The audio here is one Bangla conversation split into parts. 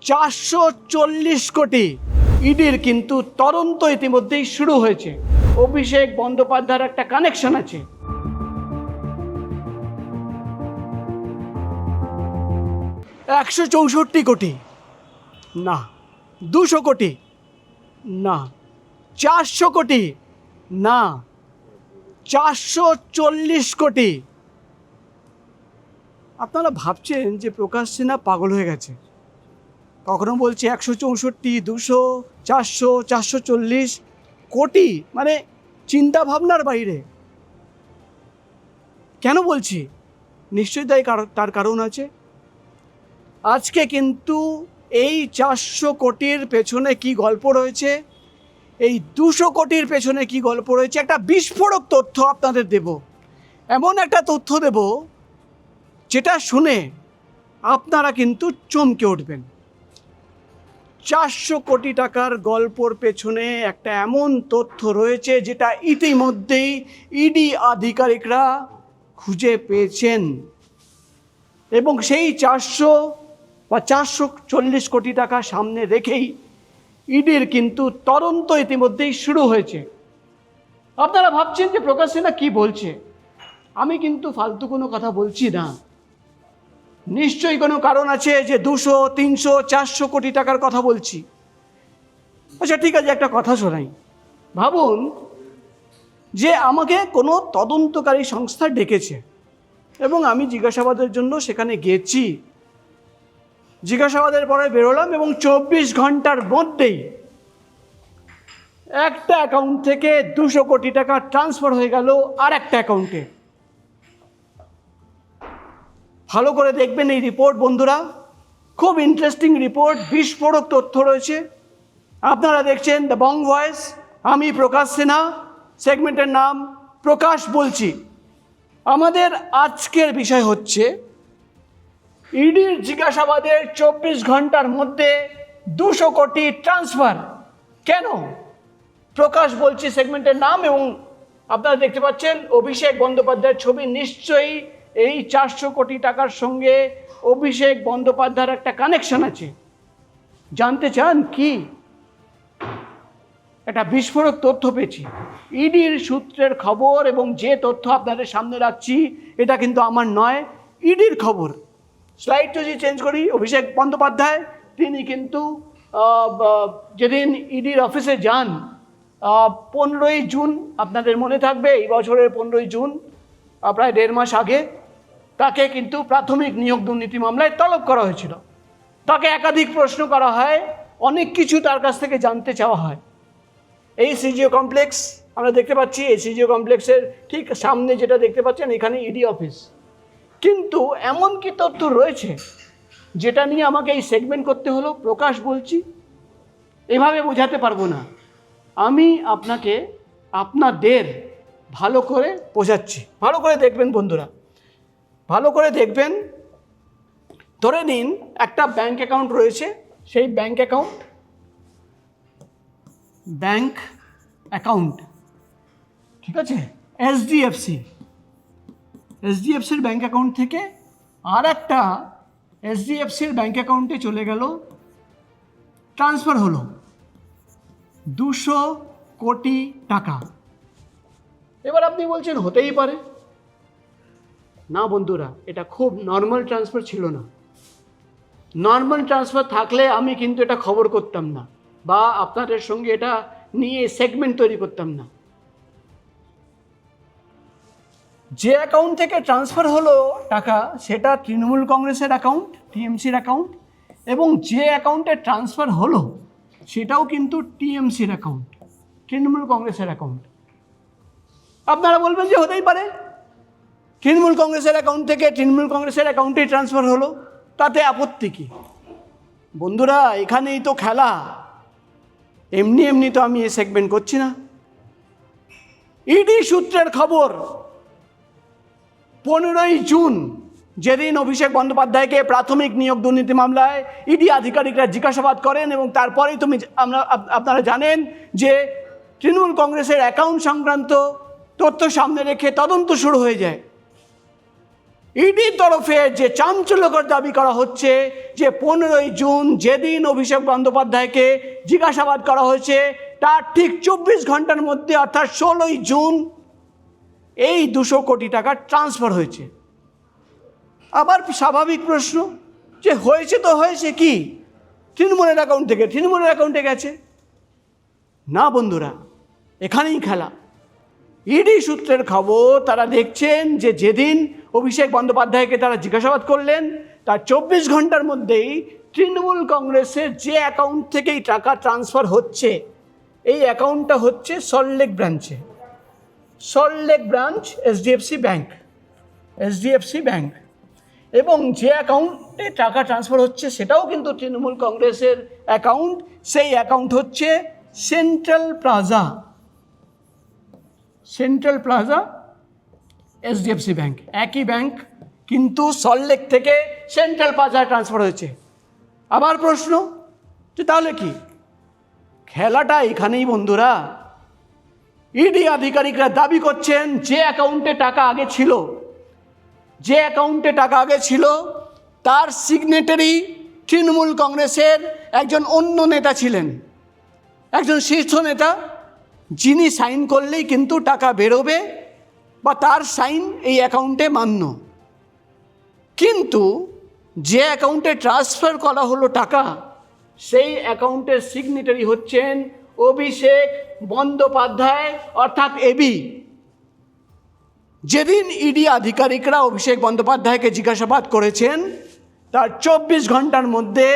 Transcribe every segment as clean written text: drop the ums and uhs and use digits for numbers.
440 কোটি ইডির কিন্তু তদন্ত ইতিমধ্যেই শুরু হয়েছে। অভিষেক বন্দ্যোপাধ্যায়ের একটা কানেকশন আছে। একশো 64 কোটি না, 200 কোটি না, 400 কোটি না, 440 কোটি। আপনারা ভাবছেন যে প্রকাশ সিনহা পাগল হয়ে গেছে। কখনো বলছে 164, 200, 400, 440 কোটি, মানে চিন্তা ভাবনার বাইরে। কেন বলছি? নিশ্চয়ই তার কারণ আছে। আজকে কিন্তু এই 400 কোটির পেছনে কি গল্প রয়েছে, এই 200 কোটির পেছনে কি গল্প রয়েছে, একটা বিস্ফোরক তথ্য আপনাদের দেব। এমন একটা তথ্য দেব যেটা শুনে আপনারা কিন্তু চমকে উঠবেন। 400 কোটি টাকার গল্পর পেছনে একটা এমন তথ্য রয়েছে যেটা ইতিমধ্যেই ইডি আধিকারিকরা খুঁজে পেয়েছেন, এবং সেই 400 বা 440 কোটি টাকা সামনে রেখেই ইডির কিন্তু তদন্ত ইতিমধ্যেই শুরু হয়েছে। আপনারা ভাবছেন যে প্রকাশ সিনহা কী বলছে। আমি কিন্তু ফালতু কোনো কথা বলছি না। নিশ্চয়ই কোনো কারণ আছে যে 200, 300, 400 কোটি টাকার কথা বলছি। আচ্ছা ঠিক আছে, একটা কথা শোনাই। ভাবুন যে আমাকে কোনো তদন্তকারী সংস্থা ডেকেছে এবং আমি জিজ্ঞাসাবাদের জন্য সেখানে গেছি। জিজ্ঞাসাবাদের পরে বেরোলাম এবং 24 ঘন্টার মধ্যেই একটা অ্যাকাউন্ট থেকে 200 কোটি টাকা ট্রান্সফার হয়ে গেল আর একটা অ্যাকাউন্টে। ভালো করে দেখবেন এই রিপোর্ট বন্ধুরা, খুব ইন্টারেস্টিং রিপোর্ট, বিস্ফোরক তথ্য রয়েছে। আপনারা দেখছেন দ্য বং ভয়েস, আমি প্রকাশ সিনহা, সেগমেন্টের নাম প্রকাশ বলছি। আমাদের আজকের বিষয় হচ্ছে ইডির জিজ্ঞাসাবাদের 24 ঘন্টার মধ্যে 200 কোটি ট্রান্সফার। কেন? প্রকাশ বলছি সেগমেন্টের নাম, এবং আপনারা দেখতে পাচ্ছেন অভিষেক বন্দ্যোপাধ্যায়ের ছবি। নিশ্চয়ই এই 400 কোটি টাকার সঙ্গে অভিষেক বন্দ্যোপাধ্যায়ের একটা কানেকশন আছে। জানতে চান কি? একটা বিস্ফোরক তথ্য পেয়েছি, ইডির সূত্রের খবর, এবং যে তথ্য আপনাদের সামনে রাখছি এটা কিন্তু আমার নয়, ইডির খবর। স্লাইড যদি চেঞ্জ করি, অভিষেক বন্দ্যোপাধ্যায় তিনি কিন্তু যেদিন ইডির অফিসে যান 15ই জুন, আপনাদের মনে থাকবে এই বছরের 15ই জুন, প্রায় 1.5 মাস আগে, তাকে কিন্তু প্রাথমিক নিয়োগ দুর্নীতি মামলায় তলব করা হয়েছিল। তাকে একাধিক প্রশ্ন করা হয়, অনেক কিছু তার কাছ থেকে জানতে চাওয়া হয়। এই সিজিও কমপ্লেক্স আমরা দেখতে পাচ্ছি, এই সিজিও কমপ্লেক্সের ঠিক সামনে যেটা দেখতে পাচ্ছেন এখানে ইডি অফিস। কিন্তু এমন কি তথ্য রয়েছে যেটা নিয়ে আমাকে এই সেগমেন্ট করতে হলো? প্রকাশ বলছি, এভাবে বোঝাতে পারবো না। আমি আপনাদের ভালো করে বোঝাচ্ছি। ভালো করে দেখবেন বন্ধুরা, ভালো করে দেখবেন। ধরে নিন একটা ব্যাংক অ্যাকাউন্ট রয়েছে, সেই ব্যাংক অ্যাকাউন্ট ঠিক আছে, এইচডিএফসির ব্যাংক অ্যাকাউন্ট থেকে আর একটা এইচডিএফসির ব্যাংক অ্যাকাউন্টে চলে গেল, ট্রান্সফার হলো 200 কোটি টাকা। এবার আপনি বলছেন হতেই পারে। না বন্ধুরা, এটা খুব নর্মাল ট্রান্সফার ছিল না। নর্মাল ট্রান্সফার থাকলে আমি কিন্তু এটা খবর করতাম না, বা আপনাদের সঙ্গে এটা নিয়ে সেগমেন্ট তৈরি করতাম না। যে অ্যাকাউন্ট থেকে ট্রান্সফার হলো টাকা সেটা তৃণমূল কংগ্রেসের অ্যাকাউন্ট, টিএমসির অ্যাকাউন্ট, এবং যে অ্যাকাউন্টে ট্রান্সফার হলো সেটাও কিন্তু টিএমসির অ্যাকাউন্ট, তৃণমূল কংগ্রেসের অ্যাকাউন্ট। আপনারা বলবেন যে হতেই পারে, তৃণমূল কংগ্রেসের অ্যাকাউন্ট থেকে তৃণমূল কংগ্রেসের অ্যাকাউন্টে ট্রান্সফার হলো, তাতে আপত্তি কী? বন্ধুরা, এখানেই তো খেলা। এমনি এমনি তো আমি এই সেগমেন্ট করছি না। ইডি সূত্রের খবর, 15ই জুন যেদিন অভিষেক বন্দ্যোপাধ্যায়কে প্রাথমিক নিয়োগ দুর্নীতি মামলায় ইডি আধিকারিকরা জিজ্ঞাসাবাদ করেন, এবং তারপরেই আপনারা জানেন যে তৃণমূল কংগ্রেসের অ্যাকাউন্ট সংক্রান্ত তথ্য সামনে রেখে তদন্ত শুরু হয়ে যায়। ইডির তরফে যে চাঞ্চল্যকর দাবি করা হচ্ছে যে 15ই জুন যেদিন অভিষেক বন্দ্যোপাধ্যায়কে জিজ্ঞাসাবাদ করা হয়েছে তার ঠিক 24 ঘন্টার মধ্যে অর্থাৎ 16ই জুন এই 200 কোটি টাকা ট্রান্সফার হয়েছে। আবার স্বাভাবিক প্রশ্ন যে হয়েছে তো হয়েছে কি, তৃণমূলের অ্যাকাউন্ট থেকে তৃণমূলের অ্যাকাউন্টে গেছে না। বন্ধুরা, এখানেই খেলা। ইডি সূত্রের খবর, তারা দেখছেন যে যেদিন অভিষেক বন্দ্যোপাধ্যায়কে তারা জিজ্ঞাসাবাদ করলেন তার 24 ঘন্টার মধ্যেই তৃণমূল কংগ্রেসের যে অ্যাকাউন্ট থেকেই টাকা ট্রান্সফার হচ্ছে, এই অ্যাকাউন্টটা হচ্ছে সল্টলেক ব্রাঞ্চে, সল্টলেক ব্রাঞ্চ এইচডিএফসি ব্যাংক। এবং যে অ্যাকাউন্টে টাকা ট্রান্সফার হচ্ছে সেটাও কিন্তু তৃণমূল কংগ্রেসের অ্যাকাউন্ট। সেই অ্যাকাউন্ট হচ্ছে সেন্ট্রাল প্লাজা এইচডিএফসি ব্যাংক, একই ব্যাংক, কিন্তু সল্টলেক থেকে সেন্ট্রাল প্লাজায় ট্রান্সফার হয়েছে। আবার প্রশ্ন যে তাহলে কি, খেলাটা এখানেই বন্ধুরা। ইডি আধিকারিকরা দাবি করছেন যে অ্যাকাউন্টে টাকা আগে ছিল তার সিগনেটারি তৃণমূল কংগ্রেসের একজন অন্য নেতা ছিলেন, একজন শীর্ষ নেতা, যিনি সাইন করলেই কিন্তু টাকা বেরোবে বা তার সাইন এই অ্যাকাউন্টে মান্য। কিন্তু যে অ্যাকাউন্টে ট্রান্সফার করা হলো টাকা, সেই অ্যাকাউন্টের সিগনেটারি হচ্ছেন অভিষেক বন্দ্যোপাধ্যায় অর্থাৎ এবি। যেদিন ইডি আধিকারিকরা অভিষেক বন্দ্যোপাধ্যায়কে জিজ্ঞাসাবাদ করেছেন তার 24 ঘন্টার মধ্যে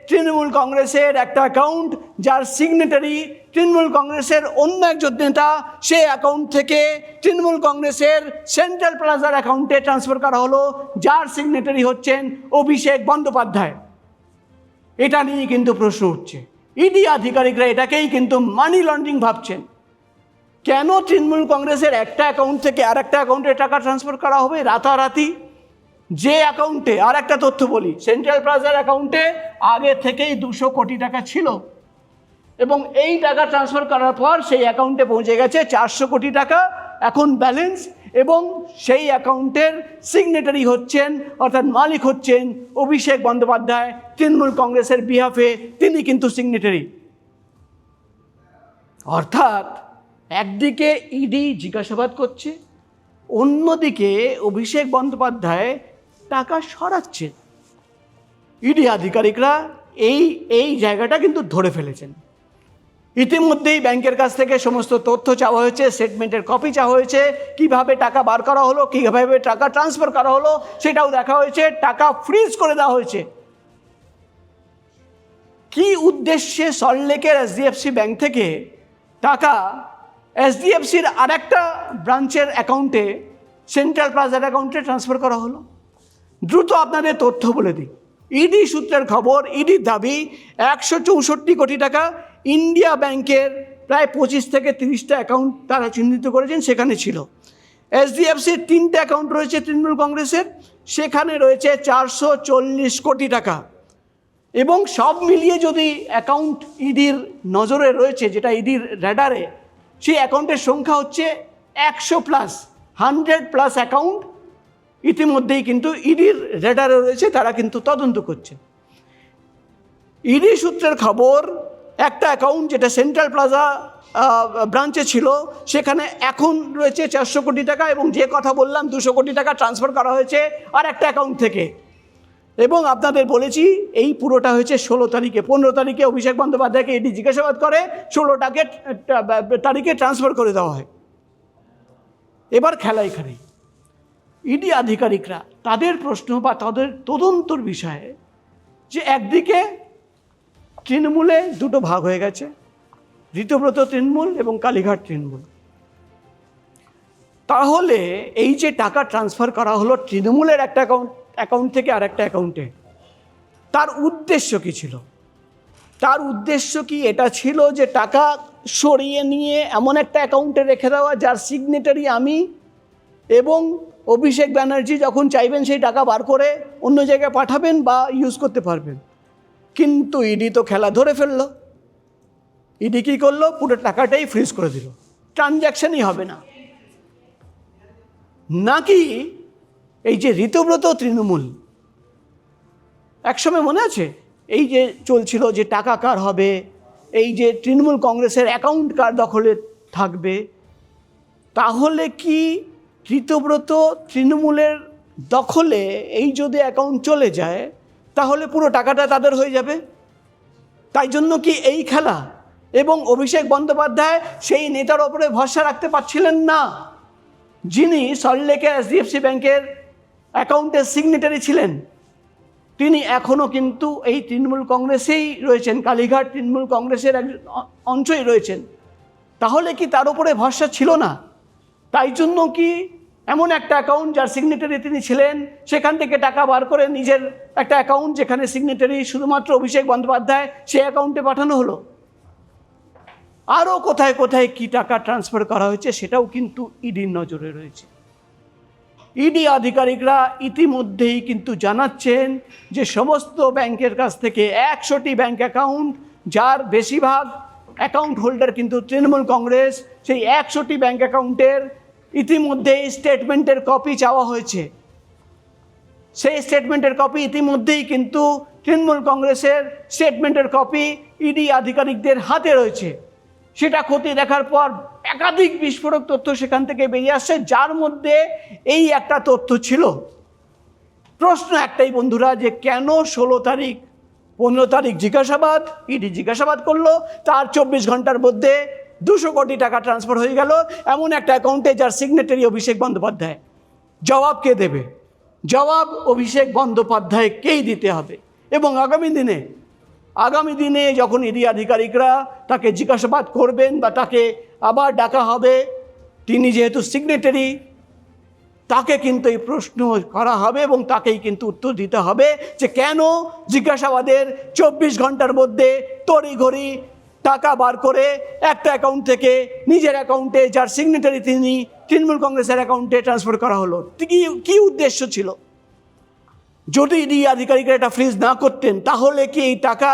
তৃণমূল কংগ্রেসের একটা অ্যাকাউন্ট যার সিগনেটারি তৃণমূল কংগ্রেসের অন্য একজন নেতা, সেই অ্যাকাউন্ট থেকে তৃণমূল কংগ্রেসের সেন্ট্রাল প্লাজার অ্যাকাউন্টে ট্রান্সফার করা হলো, যার সিগনেটারি হচ্ছেন অভিষেক বন্দ্যোপাধ্যায়। এটা নিয়ে কিন্তু প্রশ্ন উঠছে। ইডি আধিকারিকরা এটাকেই কিন্তু মানি লন্ডারিং ভাবছেন। কেন তৃণমূল কংগ্রেসের একটা অ্যাকাউন্ট থেকে আর একটা অ্যাকাউন্টে টাকা ট্রান্সফার করা হবে রাতারাতি? যে অ্যাকাউন্টে, আর একটা তথ্য বলি, সেন্ট্রাল প্লাজার অ্যাকাউন্টে আগে থেকেই 200 কোটি টাকা ছিল এবং এই টাকা ট্রান্সফার করার পর সেই অ্যাকাউন্টে পৌঁছে গেছে 400 কোটি টাকা এখন ব্যালেন্স, এবং সেই অ্যাকাউন্টের সিগনেটারি হচ্ছেন অর্থাৎ মালিক হচ্ছেন অভিষেক বন্দ্যোপাধ্যায়। তৃণমূল কংগ্রেসের বিহাফে তিনি কিন্তু সিগনেটারি। অর্থাৎ একদিকে ইডি জিজ্ঞাসাবাদ করছে, অন্যদিকে অভিষেক বন্দ্যোপাধ্যায় টাকা সরাচ্ছেন। ইডি আধিকারিকরা এই জায়গাটা কিন্তু ধরে ফেলেছেন। ইতিমধ্যেই ব্যাংকের কাছ থেকে সমস্ত তথ্য চাওয়া হয়েছে, স্টেটমেন্টের কপি চাওয়া হয়েছে, কিভাবে টাকা বার করা হলো, কীভাবে টাকা ট্রান্সফার করা হলো সেটাও দেখা হয়েছে, টাকা ফ্রিজ করে দেওয়া হয়েছে। কি উদ্দেশ্যে সল্টলেকের এইচডিএফসি ব্যাংক থেকে টাকা এইচডিএফসির আরেকটা ব্রাঞ্চের অ্যাকাউন্টে, সেন্ট্রাল প্লাজার অ্যাকাউন্টে ট্রান্সফার করা হলো? দ্রুত আপনাদের তথ্য বলে দিই। ইডি সূত্রের খবর, ইডির দাবি 164 কোটি টাকা ইন্ডিয়া ব্যাংকের প্রায় 25 থেকে 30টা অ্যাকাউন্ট তারা চিহ্নিত করেছেন, সেখানে ছিল। এইচডিএফসির 3টে অ্যাকাউন্ট রয়েছে তৃণমূল কংগ্রেসের, সেখানে রয়েছে 440 কোটি টাকা। এবং সব মিলিয়ে যদি অ্যাকাউন্ট ইডির নজরে রয়েছে, যেটা ইডির র্যাডারে, সেই অ্যাকাউন্টের সংখ্যা হচ্ছে 100+ অ্যাকাউন্ট ইতিমধ্যেই কিন্তু ইডির র্যাডারে রয়েছে, তারা কিন্তু তদন্ত করছে। ইডি সূত্রের খবর, একটা অ্যাকাউন্ট যেটা সেন্ট্রাল প্লাজা ব্রাঞ্চে ছিল, সেখানে এখন রয়েছে 400 কোটি টাকা, এবং যে কথা বললাম 200 কোটি টাকা ট্রান্সফার করা হয়েছে আর একটা অ্যাকাউন্ট থেকে। এবং আপনাদের বলেছি এই পুরোটা হয়েছে 16 তারিখে। 15 তারিখে অভিষেক বন্দ্যোপাধ্যায়কে ইডি জিজ্ঞাসাবাদ করে, 16 তারিখে ট্রান্সফার করে দেওয়া হয়। এবার খেলা এখানেই। ইডি আধিকারিকরা তাদের প্রশ্ন বা তাদের তদন্তর বিষয়ে, যে একদিকে তৃণমূলে দুটো ভাগ হয়ে গেছে, ঋতব্রত তৃণমূল এবং কালীঘাট তৃণমূল। তাহলে এই যে টাকা ট্রান্সফার করা হলো তৃণমূলের একটা অ্যাকাউন্ট থেকে আর একটা অ্যাকাউন্টে, তার উদ্দেশ্য কী ছিল? তার উদ্দেশ্য কি এটা ছিল যে টাকা সরিয়ে নিয়ে এমন একটা অ্যাকাউন্টে রেখে দেওয়া যার সিগনেটারি আমি, এবং অভিষেক ব্যানার্জি যখন চাইবেন সেই টাকা বার করে অন্য জায়গায় পাঠাবেন বা ইউজ করতে পারবেন? কিন্তু ইডি তো খেলা ধরে ফেললো। ইডি কী করলো? পুরো টাকাটাই ফ্রিজ করে দিল, ট্রানজ্যাকশনই হবে না। নাকি এই যে ঋতব্রত তৃণমূল, একসময় মনে আছে এই যে চলছিল যে টাকা কার হবে, এই যে তৃণমূল কংগ্রেসের অ্যাকাউন্ট কার দখলে থাকবে, তাহলে কি ঋতব্রত তৃণমূলের দখলে এই যদি অ্যাকাউন্ট চলে যায় তাহলে পুরো টাকাটা তাদের হয়ে যাবে? তাই জন্য কি এই খেলা? এবং অভিষেক বন্দ্যোপাধ্যায় সেই নেতার ওপরে ভরসা রাখতে পারছিলেন না যিনি সল্টলেকের HDFC ব্যাংকের অ্যাকাউন্টের সিগনেটারি ছিলেন। তিনি এখনও কিন্তু এই তৃণমূল কংগ্রেসেই রয়েছেন, কালীঘাট তৃণমূল কংগ্রেসের একজন অংশই রয়েছেন। তাহলে কি তার উপরে ভরসা ছিল না? তাই জন্য কি এমন একটা অ্যাকাউন্ট যার সিগনেটারি তিনি ছিলেন সেখান থেকে টাকা বার করে নিজের একটা অ্যাকাউন্ট যেখানে সিগনেটারি শুধুমাত্র অভিষেক বন্দ্যোপাধ্যায়, সেই অ্যাকাউন্টে পাঠানো হলো? আরও কোথায় কোথায় কি টাকা ট্রান্সফার করা হয়েছে সেটাও কিন্তু ইডির নজরে রয়েছে। ইডি আধিকারিকরা ইতিমধ্যেই কিন্তু জানাচ্ছেন যে সমস্ত ব্যাংকের কাছ থেকে 100টি ব্যাংক অ্যাকাউন্ট, যার বেশিরভাগ অ্যাকাউন্ট হোল্ডার কিন্তু তৃণমূল কংগ্রেস, সেই 100টি ব্যাংক অ্যাকাউন্টের ইতিমধ্যেই স্টেটমেন্টের কপি চাওয়া হয়েছে। সেই স্টেটমেন্টের কপি ইতিমধ্যেই কিন্তু তৃণমূল কংগ্রেসের স্টেটমেন্টের কপি ইডি আধিকারিকদের হাতে রয়েছে। সেটা খতিয়ে দেখার পর একাধিক বিস্ফোরক তথ্য সেখান থেকে বেরিয়ে আসছে, যার মধ্যে এই একটা তথ্য ছিল। প্রশ্ন একটাই বন্ধুরা, যে কেন 16 তারিখ 15 তারিখ জিজ্ঞাসাবাদ, ইডি জিজ্ঞাসাবাদ করলো, তার 24 ঘন্টার মধ্যে 200 কোটি টাকা ট্রান্সফার হয়ে গেল এমন একটা অ্যাকাউন্টে যার সিগনেটারি অভিষেক বন্দ্যোপাধ্যায়? জবাব কে দেবে? জবাব অভিষেক বন্দ্যোপাধ্যায়কেই দিতে হবে। এবং আগামী দিনে যখন ইডি আধিকারিকরা তাকে জিজ্ঞাসাবাদ করবেন বা তাকে আবার ডাকা হবে, তিনি যেহেতু সিগনেটারি, তাকে কিন্তু এই প্রশ্ন করা হবে এবং তাকেই কিন্তু উত্তর দিতে হবে যে কেন জিজ্ঞাসাবাদের 24 ঘন্টার মধ্যে তড়িঘড়ি টাকা বার করে একটা অ্যাকাউন্ট থেকে নিজের অ্যাকাউন্টে, যার সিগনেটারি তিনি, তৃণমূল কংগ্রেসের অ্যাকাউন্টে ট্রান্সফার করা হলো। কি উদ্দেশ্য ছিল? যদি ইডি আধিকারিকরা এটা ফ্রিজ না করতেন তাহলে কি এই টাকা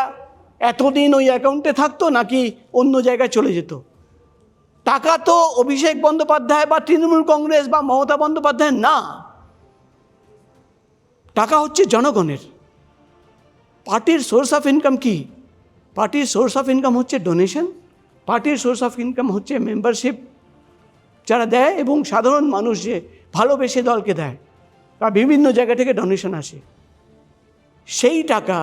এতদিন ওই অ্যাকাউন্টে থাকতো নাকি অন্য জায়গায় চলে যেত? টাকা তো অভিষেক বন্দ্যোপাধ্যায় বা তৃণমূল কংগ্রেস বা মমতা বন্দ্যোপাধ্যায় না, টাকা হচ্ছে জনগণের। পার্টির সোর্স অফ ইনকাম কি? পার্টির সোর্স অফ ইনকাম হচ্ছে ডোনেশন, পার্টির সোর্স অফ ইনকাম হচ্ছে মেম্বারশিপ যারা দেয় এবং সাধারণ মানুষ যে ভালোবেসে দলকে দেয় বা বিভিন্ন জায়গা থেকে ডোনেশন আসে। সেই টাকা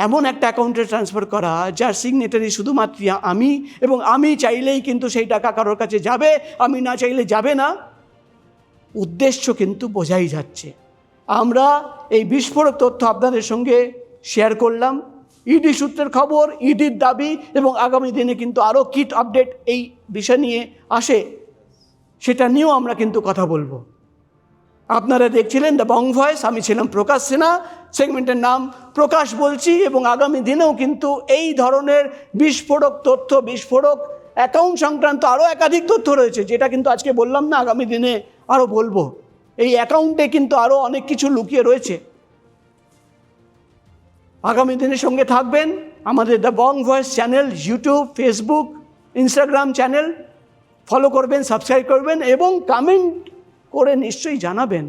এমন একটা অ্যাকাউন্টে ট্রান্সফার করা যার সিগনেটারি শুধুমাত্র আমি, এবং আমি চাইলেই কিন্তু সেই টাকা কারোর কাছে যাবে, আমি না চাইলে যাবে না। উদ্দেশ্য কিন্তু বোঝাই যাচ্ছে। আমরা এই বিস্ফোরক তথ্য আপনাদের সঙ্গে শেয়ার করলাম। ইডি সূত্রের খবর, ইডির দাবি, এবং আগামী দিনে কিন্তু আরও কিট আপডেট এই বিষয় নিয়ে আসে, সেটা নিয়েও আমরা কিন্তু কথা বলবো। আপনারা দেখছিলেন দ্য বং ভয়েস, আমি ছিলাম প্রকাশ সিনহা, সেগমেন্টের নাম প্রকাশ বলছি। এবং আগামী দিনেও কিন্তু এই ধরনের বিস্ফোরক তথ্য, বিস্ফোরক অ্যাকাউন্ট সংক্রান্ত আরও একাধিক তথ্য রয়েছে, যেটা কিন্তু আজকে বললাম না, আগামী দিনে আরও বলবো। এই অ্যাকাউন্টে কিন্তু আরও অনেক কিছু লুকিয়ে রয়েছে। আগামী দিনের সঙ্গে থাকবেন। আমাদের the Bong voice channel, YouTube, Facebook, Instagram channel follow করবেন, সাবস্ক্রাইব করবেন এবং কমেন্ট করে নিশ্চয়ই জানাবেন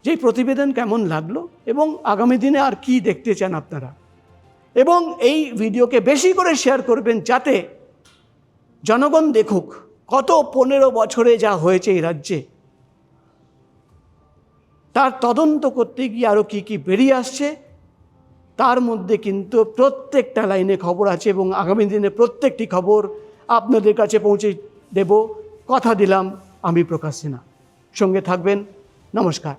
যে প্রতিবেদন কেমন লাগলো এবং আগামী দিনে আর কি দেখতে চান আপনারা। এবং এই ভিডিওকে বেশি করে শেয়ার করবেন যাতে জনগণ দেখুক কত 15 বছরে যা হয়েছে এই রাজ্যে, তার তদন্ত করতে গিয়ে আরও কী কী বেরিয়ে আসছে, তার মধ্যে কিন্তু প্রত্যেকটা লাইনে খবর আছে এবং আগামী দিনে প্রত্যেকটি খবর আপনাদের কাছে পৌঁছে দেব। কথা দিলাম, আমি প্রকাশ সিনহা। সঙ্গে থাকবেন। নমস্কার।